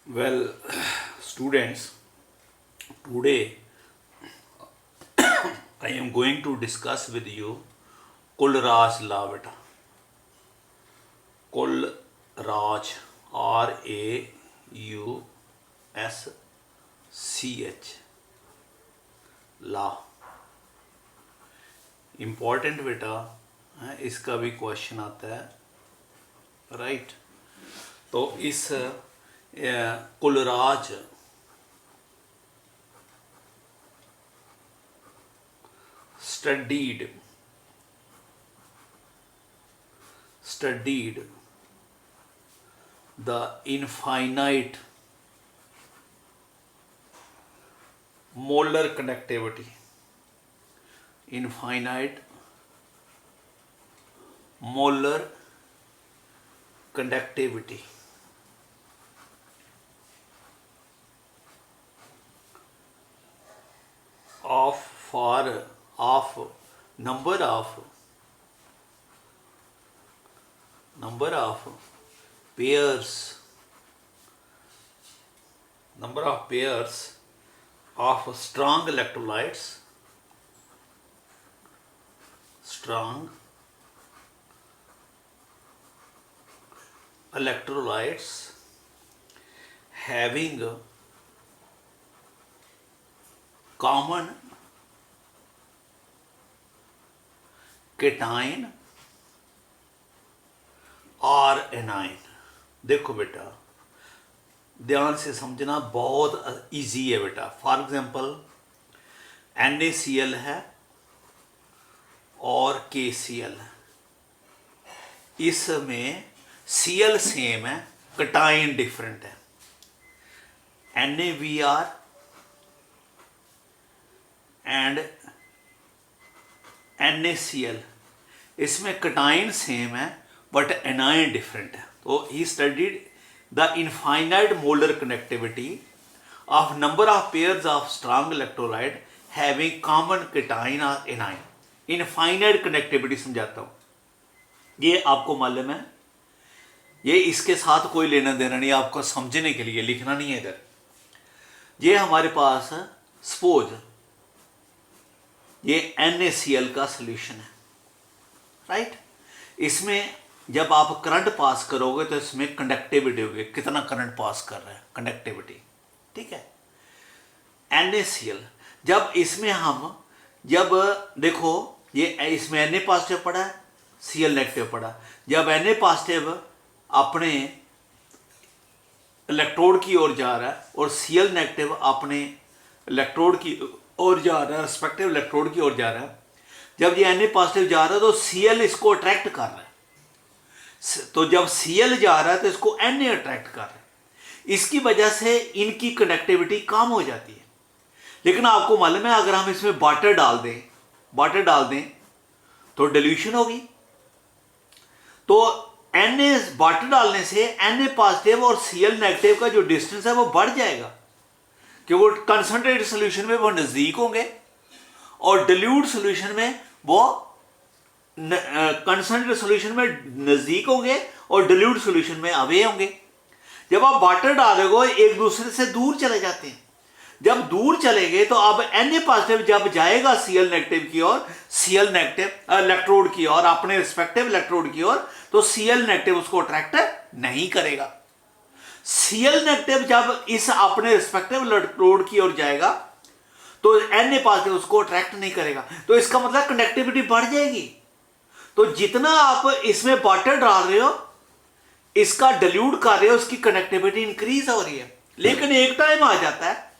Well, students, today I am going to discuss with you Kulraj law beta. Kulraj, Rausch law. Important बेटा है, इसका भी question आता है, राइट। तो इस Kulraj studied the infinite molar conductivity of number of pairs of strong electrolytes having common cation और A9. देखो बेटा ध्यान से समझना, बहुत इजी है बेटा। फॉर एग्जांपल NaCl है और KCl है, इसमें Cl सेम है, कटाइन डिफरेंट है। NaBr एंड NaCl, इसमें कटाइन सेम है बट एनाइन डिफरेंट है। तो he studied the infinite molar connectivity of number of pairs of strong electrolyte having common कटाइन और एनाइन। इनफाइनाइट कनेक्टिविटी समझाता हूँ, ये आपको मालूम है, ये इसके साथ कोई लेना देना नहीं, आपको समझने के लिए लिखना नहीं है इधर। ये हमारे पास सपोज ये NaCl का सोल्यूशन है, राइट। इसमें जब आप करंट पास करोगे तो इसमें कंडक्टिविटी होगी, कितना करंट पास कर रहा है, कंडक्टिविटी, ठीक है। NaCl जब इसमें हम जब देखो ये इसमें Na पॉजिटिव पड़ा है, Cl नेगेटिव पड़ा, जब Na पॉजिटिव अपने इलेक्ट्रोड की ओर जा रहा है और Cl नेगेटिव अपने इलेक्ट्रोड की ओर जा रहा है, रिस्पेक्टिव इलेक्ट्रोड की ओर जा रहा है, जब ये Na पॉजिटिव जा रहा है तो Cl इसको अट्रैक्ट कर रहा है। तो जब Cl जा रहा है तो इसको Na अट्रैक्ट कर रहा है, इसकी वजह से इनकी कनेक्टिविटी कम हो जाती है। लेकिन आपको मालूम है अगर हम इसमें वाटर डाल दें तो डिल्यूशन होगी। तो वाटर डालने से Na पॉजिटिव और Cl नेगेटिव का जो डिस्टेंस है वो बढ़ जाएगा, क्योंकि कंसंट्रेटेड सोल्यूशन में वो नज़दीक होंगे और डिल्यूट सोल्यूशन में वो कंसंट्रेटेड सोल्यूशन में नज़दीक होंगे और डिल्यूट सोल्यूशन में अवे होंगे। जब आप वाटर डालोगे एक दूसरे से दूर चले जाते हैं, जब दूर चले गए तो अब Na पॉजिटिव जब जाएगा Cl नेगेटिव की ओर, Cl नेगेटिव इलेक्ट्रोड की ओर, अपने रिस्पेक्टिव इलेक्ट्रोड की ओर, तो Cl नेगेटिव उसको अट्रैक्ट नहीं करेगा। Cl नेगेटिव जब इस अपने रिस्पेक्टिव इलेक्ट्रोड की ओर जाएगा तो Na पॉजिटिव उसको अट्रैक्ट नहीं करेगा। तो इसका मतलब कंडक्टिविटी बढ़ जाएगी। तो जितना आप इसमें वाटर डाल रहे हो, इसका डिल्यूट कर रहे हो, उसकी कनेक्टिविटी इंक्रीज हो रही है। लेकिन एक टाइम आ जाता है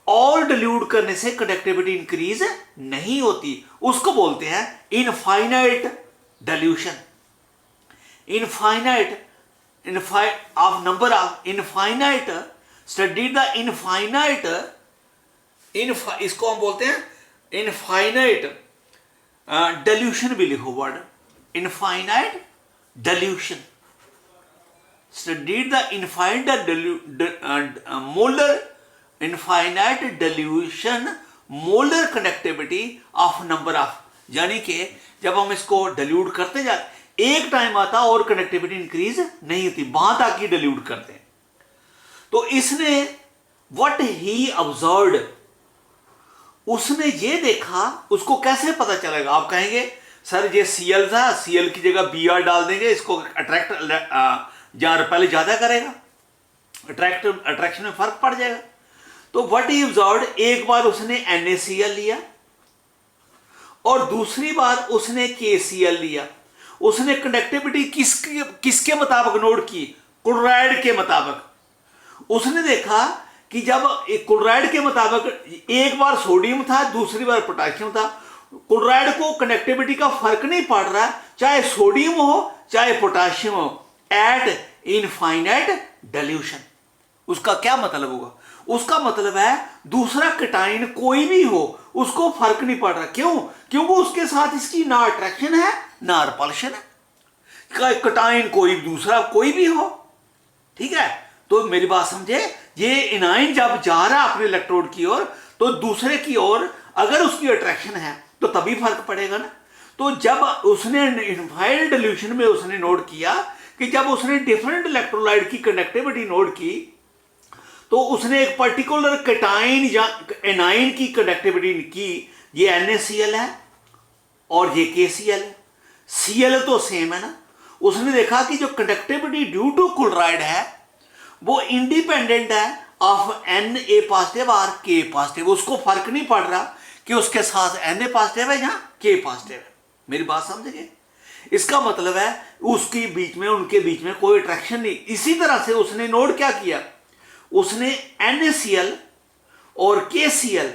और डिल्यूट करने से कनेक्टिविटी इंक्रीज नहीं होती, उसको बोलते हैं infinite dilution. Of number of infinite, studied the infinite, इसको हम बोलते हैं इनफाइनाइट डिल्यूशन भी लिखो word, infinite dilution. Studied the infinite dilution molar connectivity of number of, यानी कि जब हम इसको डिल्यूट करते जाते एक टाइम आता और कनेक्टिविटी इंक्रीज नहीं होती, वहां तक ही डिल्यूट करते हैं। तो इसने व्हाट ही ऑब्जर्व्ड, उसने ये देखा, उसको कैसे पता चलेगा? आप कहेंगे सर ये सीएल था, सीएल की जगह बीआर डाल देंगे, इसको अट्रैक्ट जहाँ रिपेल ज्यादा करेगा, अट्रैक्शन में फर्क पड़ जाएगा। तो व्हाट ही ऑब्जर्व्ड, एक बार उसने NaCl लिया और दूसरी बार उसने KCl लिया। उसने कंडक्टिविटी किसके मुताबिक नोट की? क्लोराइड के मुताबिक। उसने देखा कि जब क्लोराइड के मुताबिक एक बार सोडियम था, दूसरी बार पोटेशियम था, क्लोराइड को कनेक्टिविटी का फर्क नहीं पड़ रहा, चाहे सोडियम हो चाहे पोटेशियम हो, एट इनफाइनाइट डाइल्यूशन। उसका क्या मतलब होगा? उसका मतलब है दूसरा कटाइन कोई भी हो उसको फर्क नहीं पड़ रहा। क्यों? क्योंकि उसके साथ इसकी ना अट्रैक्शन है ना रिपल्शन है। कटाइन कोई दूसरा कोई भी हो, ठीक है? तो मेरी बात समझे, ये एनाइन जब जा रहा है अपने इलेक्ट्रोड की ओर, तो दूसरे की ओर अगर उसकी अट्रैक्शन है तो तभी फर्क पड़ेगा ना। तो जब उसने इनफाइनाइट डाइल्यूशन में उसने नोट किया कि जब उसने डिफरेंट इलेक्ट्रोलाइट की कंडक्टिविटी नोट की, तो उसने एक पर्टिकुलर कटाइन या एनाइन की कंडक्टिविटी की, ये NaCl है और ये KCl है। Cl तो सेम है ना। उसने देखा कि जो कंडक्टिविटी ड्यू टू क्लोराइड है वो इंडिपेंडेंट है ऑफ Na पॉजिटिव और K पॉजिटिव। उसको फर्क नहीं पड़ रहा कि उसके साथ Na पॉजिटिव है या K पॉजिटिव है। मेरी बात समझ गए? इसका मतलब है उसके बीच में, उनके बीच में कोई अट्रैक्शन नहीं। इसी तरह से उसने नोट क्या किया, उसने NaCl और KCl,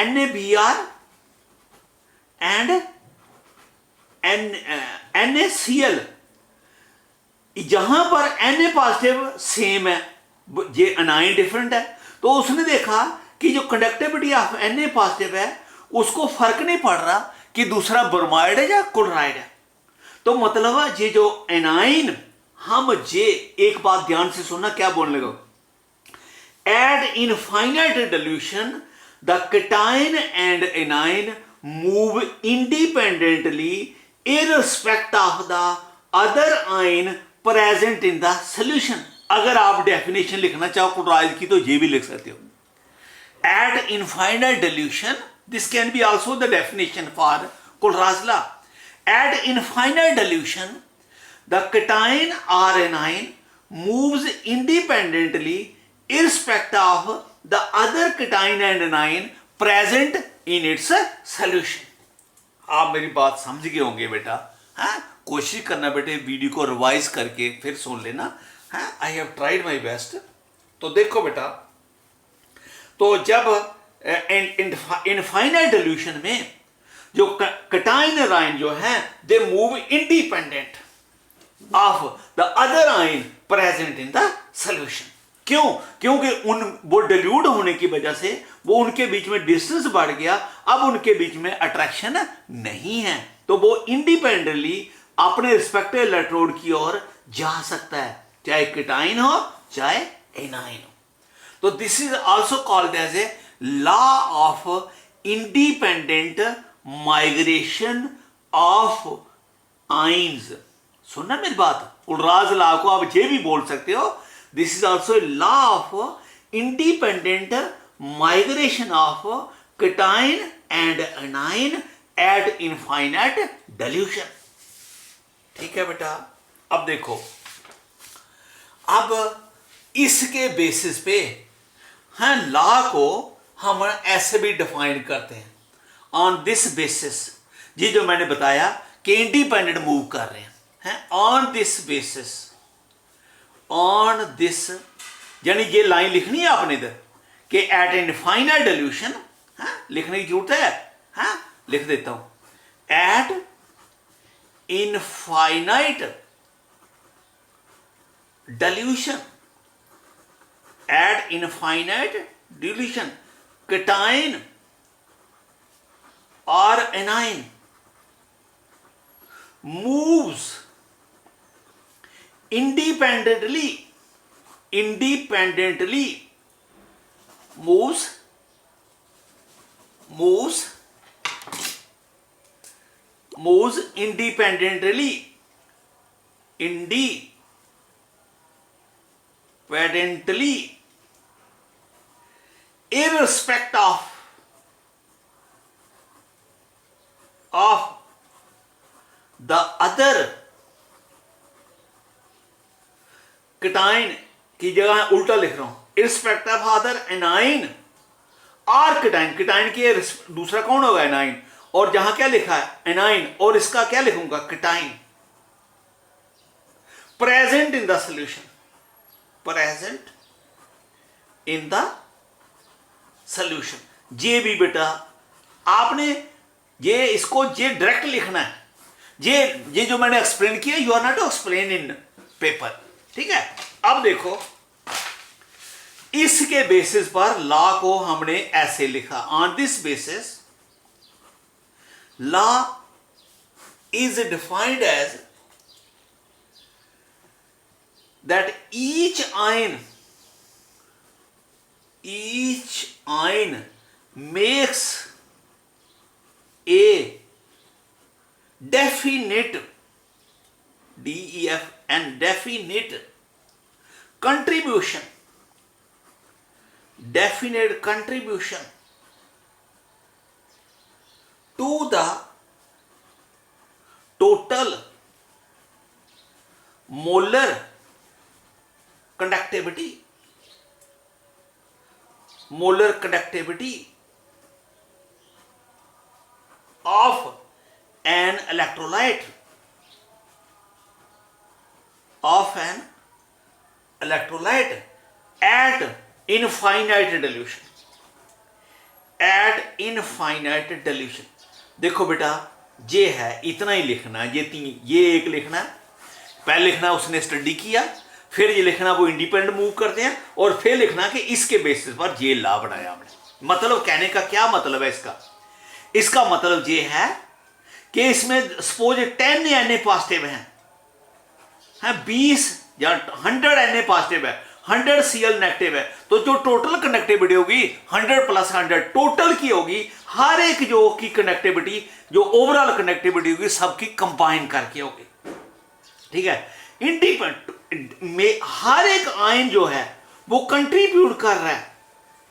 NaBr एंड NaCl, जहां पर Na पॉजिटिव सेम है, ये अनाइन डिफरेंट है, तो उसने देखा कि जो कंडक्टिविटी ऑफ Na पॉजिटिव है उसको फर्क नहीं पड़ रहा कि दूसरा ब्रोमाइड है या क्लोराइड है। तो मतलब है ये जो एनाइन, हम ये एक बात ध्यान से सुनना, क्या बोलने लगा, at infinite dilution the cation and anion move independently irrespective of the other ion present in the solution. अगर आप डेफिनेशन लिखना चाहो क्लोराइड की तो ये भी लिख सकते हो, eight infinite dilution, this can be also the definition for Kohlraas law. At infinite dilution, the cation or anion moves independently irrespective of the other cation and anion present in its solution. आप मेरी बात समझ गए होंगे बेटा, हाँ? कोशिश करना बेटे वीडियो को रिवाइज करके फिर सुन लेना, हाँ? I have tried my best. तो देखो बेटा, तो जब इनफाइनाइट डाइल्यूशन में जो कटाइन आयन जो है they move independent of the other ion present in the solution. क्यों? क्योंकि वो डिल्यूट होने की वजह से वो उनके बीच में डिस्टेंस बढ़ गया, अब उनके बीच में अट्रैक्शन नहीं है, तो वो इंडिपेंडेंटली अपने रिस्पेक्टिव इलेक्ट्रोड की ओर जा सकता है, चाहे कटाइन हो चाहे एनाइन हो। तो this is also called as a law of independent migration of ions. सुनना मेरी बात, कोलराज लॉ को आप ये भी बोल सकते हो, this is also a law of independent migration of कटाइन and A9 eight infinite dilution. ठीक है बेटा, अब देखो, अब इसके बेसिस पे हाँ लॉ को हम ऐसे भी डिफाइन करते हैं, ऑन दिस बेसिस, ये जो मैंने बताया कि इंडिपेंडेंट मूव कर रहे हैं, on this basis, on this, यानी ये लाइन लिखनी है आपने इधर कि एट इनफाइनाइट डाइल्यूशन, लिखने की जरूरत है, लिख देता हूं, eight infinite dilution, eight infinite dilution cation or anion moves independently moves independently independently irrespective of the other cation की जगह उल्टा लिख रहा हूं irrespective of other anion और cation, cation की दूसरा कौन होगा एनाइन, और जहां क्या लिखा है एनाइन, और इसका क्या लिखूंगा cation, present in the solution, present in the solution. जे भी बेटा आपने ये इसको जे डायरेक्ट लिखना है, ये जो मैंने एक्सप्लेन किया you are not to explain in paper, ठीक है। अब देखो इसके बेसिस पर लॉ को हमने ऐसे लिखा, on this basis law is defined as that each ion makes a definite DEFN definite contribution to the total molar conductivity of an electrolyte at infinite dilution। देखो बेटा ये है, इतना ही लिखना है, ये एक लिखना है, पहले लिखना उसने स्टडी किया, फिर ये लिखना वो इंडिपेंडेंट मूव करते हैं, और फिर लिखना कि इसके बेसिस पर ये लॉ बनाया हमने। मतलब कहने का क्या मतलब है इसका मतलब ये है कि इसमें सपोज 10 Na पॉजिटिव हैं, 20 या 100 Na पॉजिटिव है, 100 Cl नेगेटिव है, तो जो टोटल कनेक्टिविटी होगी 100 + 100 टोटल की होगी, हर एक जो की कनेक्टिविटी, जो ओवरऑल कनेक्टिविटी होगी सबकी कंबाइन करके होगी, ठीक है। इंडिपेंडेंट में हर एक आयन जो है वो कंट्रीब्यूट कर रहा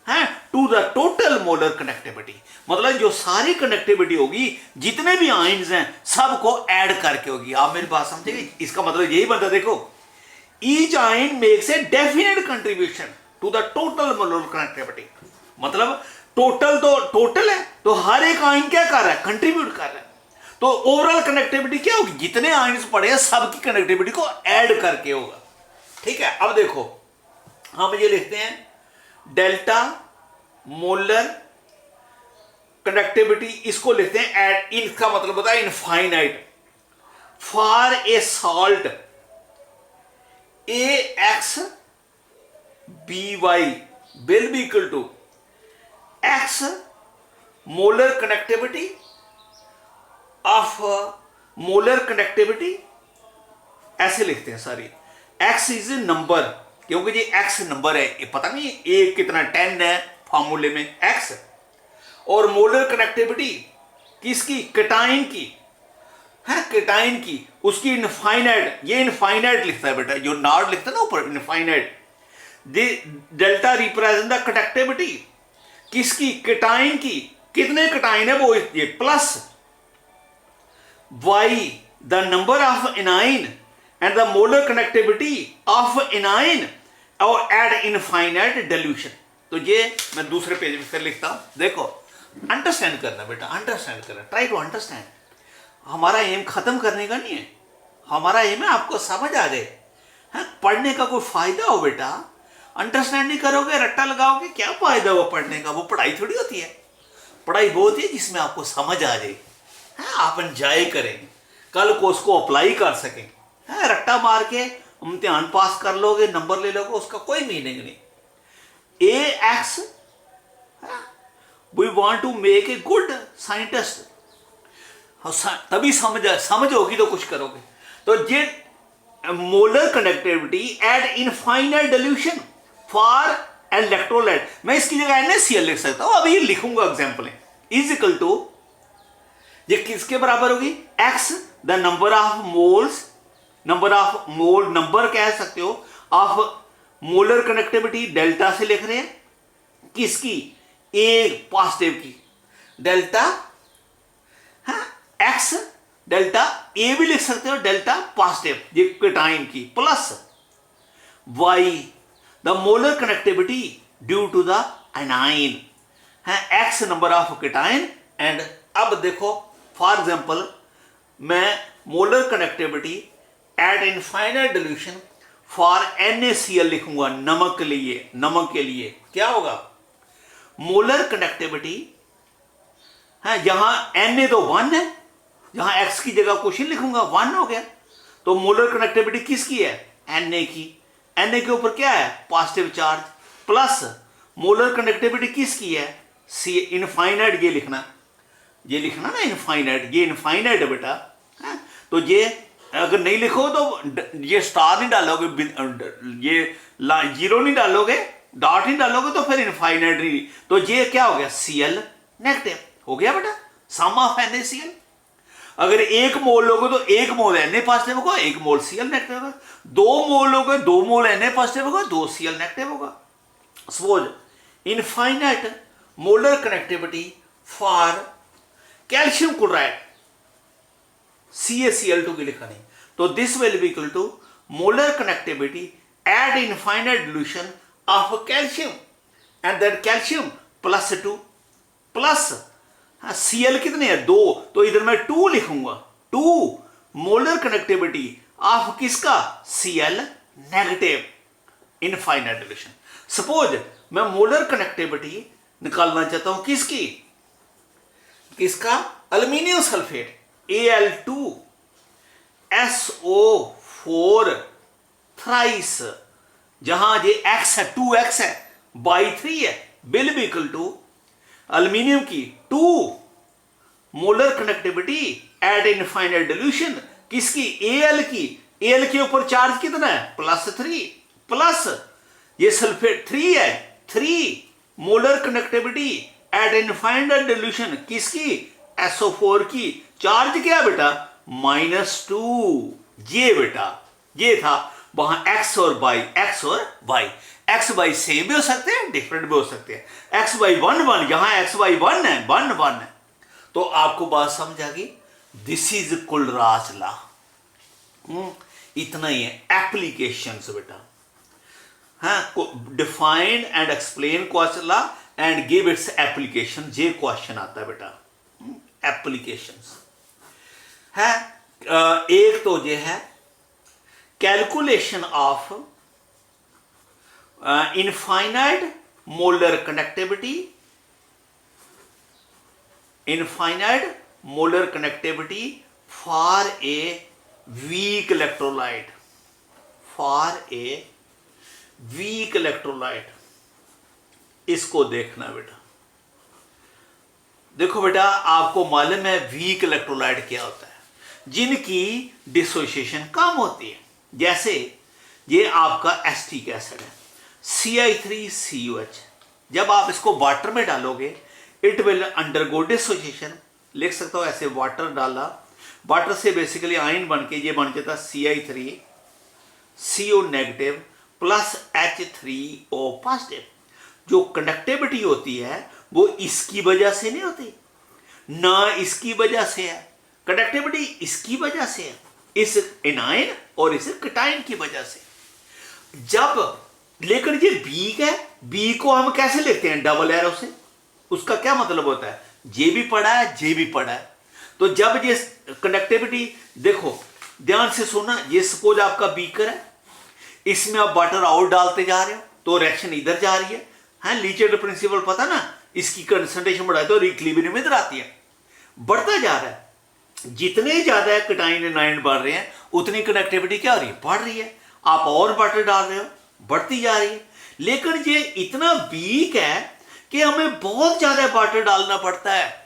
है to the total molar connectivity, मतलब जो सारी कनेक्टिविटी होगी जितने भी आयन्स हैं सबको ऐड करके होगी। आप मेरी बात समझेंगे, इसका मतलब यही बनता है, देखो each ion makes a definite contribution to the total molar connectivity, मतलब टोटल तो टोटल है, तो हर एक आयन क्या कर रहा है कंट्रीब्यूट कर रहा है, तो ओवरऑल कनेक्टिविटी क्या होगी, जितने आयन्स पड़े हैं सबकी कनेक्टिविटी को ऐड करके होगा, ठीक है। अब देखो हम ये लिखते हैं डेल्टा मोलर कनेक्टिविटी, इसको लिखते हैं ऐड, इनका मतलब होता है infinite, for a salt AX BY will be equal to X molar connectivity of molar conductivity, ऐसे लिखते हैं सारी। X इज नंबर, क्योंकि ये X नंबर है, ये पता नहीं A कितना 10 है फॉर्मूले में X, और मोलर कनेक्टिविटी किसकी, केटाइन की है, केटाइन की, उसकी इनफाइनाइट, ये इनफाइनाइट लिखता है बेटा, जो नॉट लिखता है ना ऊपर infinite, delta represent the conductivity किसकी, केटाइन की, कितने केटाइन है वो ये, plus y the number of anion and the molar connectivity of anion और एट इनफाइनाइट डिल्यूशन। तो ये मैं दूसरे पेज में फिर लिखता हूं, देखो अंडरस्टैंड करना बेटा, अंडरस्टैंड करना, ट्राई टू अंडरस्टैंड। हमारा एम खत्म करने का नहीं है, हमारा एम है आपको समझ आ जाए, है पढ़ने का कोई फायदा हो बेटा, अंडरस्टैंड नहीं करोगे रट्टा लगाओगे, क्या फायदा हो पढ़ने का, वो पढ़ाई थोड़ी होती है, पढ़ाई वो होती है जिसमें आपको समझ आ जाए, है आप एंजॉय करें, कल को उसको अप्लाई कर सकें, है रट्टा मार के इम्तिहान पास कर लोगे नंबर ले लोगे, उसका कोई मीनिंग नहीं। AX we want to make a good scientist, तभी समझ होगी तो कुछ करोगे। तो ये molar connectivity at infinite dilution for electrolyte, मैं इसकी जगह NaCl लिख सकता हूं, अभी लिखूंगा एग्जांपल है, इज इक्वल टू ये किसके बराबर होगी, X the number of moles, number of mole number कह सकते हो ऑफ मोलर कनेक्टिविटी डेल्टा से लिख रहे हैं, किसकी? ए पॉजिटिव की, डेल्टा है एक्स, डेल्टा ए भी लिख सकते हो, डेल्टा पॉजिटिव ये कैटाइन की, plus Y the molar conductivity due to the anion है, X number of cation. And अब देखो फॉर एग्जांपल मैं molar connectivity at infinite dilution for NaCl लिखूंगा, नमक के लिए क्या होगा? मोलर कनेक्टिविटी है, यहां Na तो 1 है, यहां x की जगह क्वेश्चन लिखूंगा 1 हो गया, तो मोलर कनेक्टिविटी किसकी है? Na की। Na के ऊपर क्या है? Positive charge, plus molar connectivity किसकी है? सी इनफाइनाइट, ये लिखना ना इनफाइनाइट, ये इनफाइनाइट है बेटा है? तो ये अगर नहीं लिखो तो ये स्टार नहीं डालोगे, ये जीरो नहीं डालोगे, डॉट नहीं डालोगे तो फिर इनफाइनाइट नहीं, तो ये क्या हो गया? Cl नेगेटिव हो गया बेटा, सम ऑफ NaCl। अगर 1 मोल लोगे तो 1 मोल Na पॉजिटिव होगा, 1 मोल Cl नेगेटिव होगा। 2 मोल लोगे 2 मोल Na पॉजिटिव होगा, 2 Cl नेगेटिव होगा। Suppose infinite molar connectivity for calcium chloride CaCl2 की लिखा नहीं, तो this will be equal to molar connectivity at infinite dilution of calcium and that calcium +2 plus Cl कितने हैं? 2, तो इधर मैं 2 लिखूंगा, 2 मोलर कनेक्टिविटी ऑफ किसका? Cl negative infinite dilution. Suppose मैं मोलर कनेक्टिविटी निकालना चाहता हूं किसका? एल्यूमिनियम सल्फेट Al2SO4 थ्राइस, जहां ये x है 2x है बाई 3 है, will be equal to aluminium की 2 molar connectivity at infinite dilution किसकी? Al की। Al के ऊपर चार्ज कितना है? +3 प्लस ये सल्फेट 3 है, 3 molar connectivity at infinite dilution किसकी? SO4 की। चार्ज क्या बेटा? -2। ये बेटा ये था वहां x और y, x y सेम भी हो सकते हैं, डिफरेंट भी हो सकते हैं। x y 1 यहां x y 1 है, 1 है, तो आपको बात समझ आ गई। This is Kulraj law. इतना ही है एप्लीकेशंस बेटा, हाँ, define and explain question law and give its application, ये क्वेश्चन आता है बेटा। एप्लीकेशंस है एक तो ये है calculation of infinite molar connectivity, for a weak electrolyte, इसको देखना बेटा। देखो बेटा आपको मालूम है वीक इलेक्ट्रोलाइट क्या होता है? जिनकी डिसोसिएशन कम होती है, जैसे ये आपका एसिटिक एसिड है CI3COH, जब आप इसको वाटर में डालोगे इट विल अंडरगो डिसोसिएशन। लिख सकता हूं ऐसे, वाटर डाला, वाटर से बेसिकली आयन बन के ये बन जाता CI3CO negative plus H3O positive. जो कंडक्टिविटी होती है वो इसकी वजह से नहीं होती, ना इसकी वजह से है, कंडक्टिविटी इसकी वजह से है, इस एनायन और इस कैटायन की वजह से। जब लेकिन ये वीक है, बी को हम कैसे लिखते हैं? डबल एरो से। उसका क्या मतलब होता है? जे भी पढ़ा है, जे भी पढ़ा है। तो जब ये कंडक्टिविटी, देखो ध्यान से सुना, ये सपोज आपका बीकर है, इसमें आप वाटर आउट डालते जा रहे हो तो रिएक्शन इधर जा रही है, लीचेड प्रिंसिपल पता ना, इसकी कंसंट्रेशन बढ़ाए तो इक्विलिब्रियम इधर आती है, बढ़ता जा रहा है। जितने ज्यादा कैटायन एनायन बढ़ रहे हैं उतनी कनेक्टिविटी क्या हो रही है? बढ़ रही है। आप और वाटर डाल रहे हो, बढ़ती जा रही है। लेकिन ये इतना वीक है कि हमें बहुत ज्यादा वाटर डालना पड़ता है,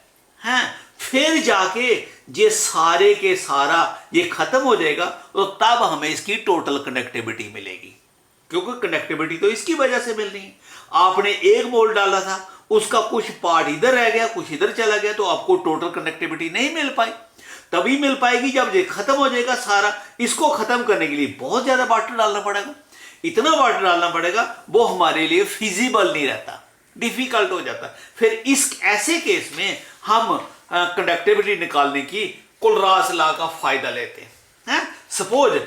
फिर जाके ये सारे के सारा ये खत्म हो जाएगा, तो तब हमें इसकी टोटल कनेक्टिविटी मिलेगी, क्योंकि कनेक्टिविटी तो इसकी वजह से मिल रही है। आपने 1 मोल डाला था, उसका कुछ पार्ट इधर रह गया, कुछ इधर चला गया, तो आपको टोटल कनेक्टिविटी नहीं मिल पाई। तभी मिल पाएगी जब ये खत्म हो जाएगा सारा। इसको खत्म करने के लिए बहुत ज्यादा वाटर डालना पड़ेगा। इतना वाटर डालना पड़ेगा, वो हमारे लिए फिजिबल नहीं रहता, डिफिकल्ट हो जाता। फिर इस ऐसे केस में हम कंडक्टिविटी निकालने की कोलरास लॉ का फायदा लेते हैं। सपोज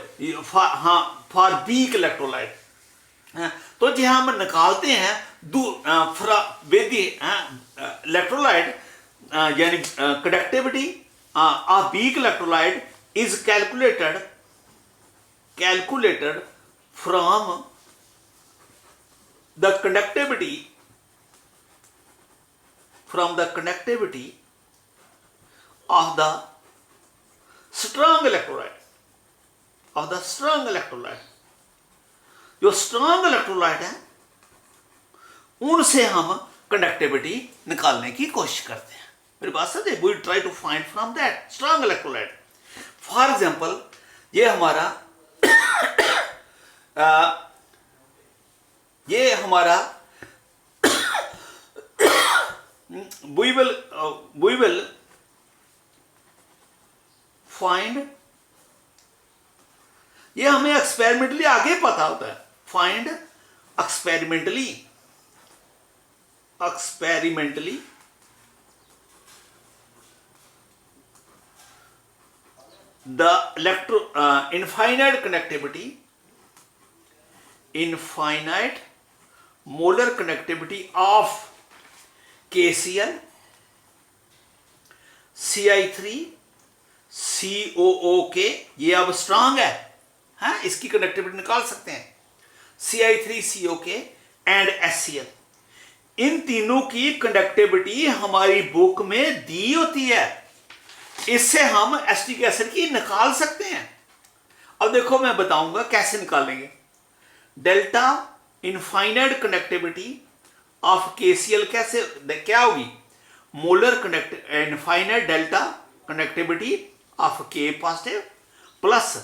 फॉर वीक इलेक्ट्रोलाइट, तो जो हम निकालते हैं विद इलेक्ट्रोलाइट, यानी conductivity of weak electrolyte is calculated from the conductivity of the strong electrolyte, जो स्ट्रांग इलेक्ट्रोलाइट है उनसे हम कंडक्टिविटी निकालने की कोशिश करते हैं। मेरी बात समझे? We try to find from that strong electrolyte. For example ये हमारा we will find, ये हमें एक्सपेरिमेंटली आगे पता होता है, find experimentally the infinite molar conductivity of KCl, CI3COOK, ये अब स्ट्रांग है, इसकी कंडक्टिविटी निकाल सकते हैं, CI3COK एंड HCl। इन तीनों की कंडक्टिविटी हमारी बुक में दी होती है, इससे हम एसिटिक एसिड की निकाल सकते हैं। अब देखो मैं बताऊंगा कैसे निकालेंगे। Delta infinite conductivity of KCl कैसे क्या होगी? Molar infinite delta conductivity of K positive plus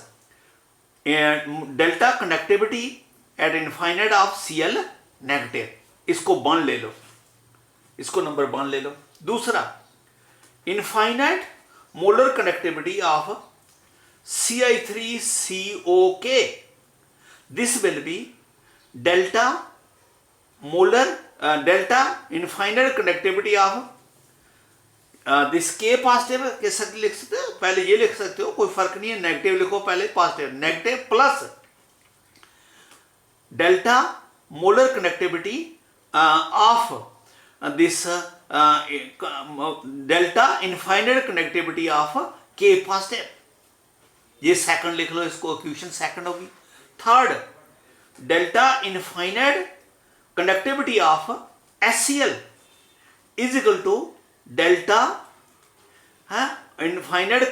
delta conductivity eight infinite of Cl negative. इसको 1 ले लो, इसको नंबर 1 ले लो। दूसरा, infinite molar conductivity of CI3COK, this will B delta infinite conductivity of this K positive के साथ लिख सकते हो, पहले ये लिख सकते हो, कोई फर्क नहीं है, नेगेटिव लिखो पहले, positive negative, plus delta molar conductivity of this delta infinite conductivity of K positive. ये सेकंड लिख लो, इसको इक्वेशन सेकंड होगी। Third, delta infinite conductivity of HCl is equal to delta infinite